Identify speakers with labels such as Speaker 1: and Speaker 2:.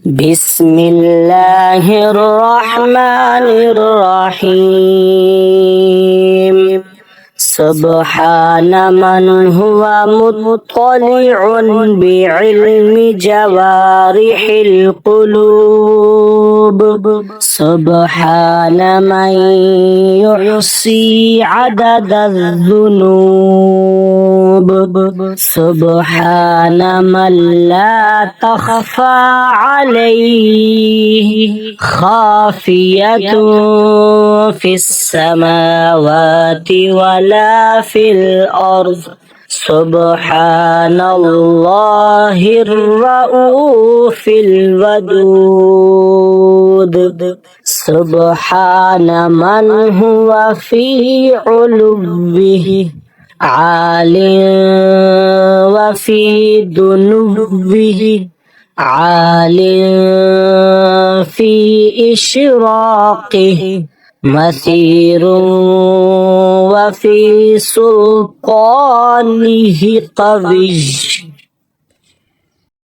Speaker 1: بسم الله الرحمن الرحيم سبحان من هو مطلع بعلم جوارح القلوب سبحان من يحصي عدد الذنوب سبحان من لا تخفى عليه خافية في السماوات ولا في الأرض سبحان الله الرؤوف الودود سبحان من هو في علوه عال وفي دنوه عال في إشراقه مثير وفي سلطانه قوي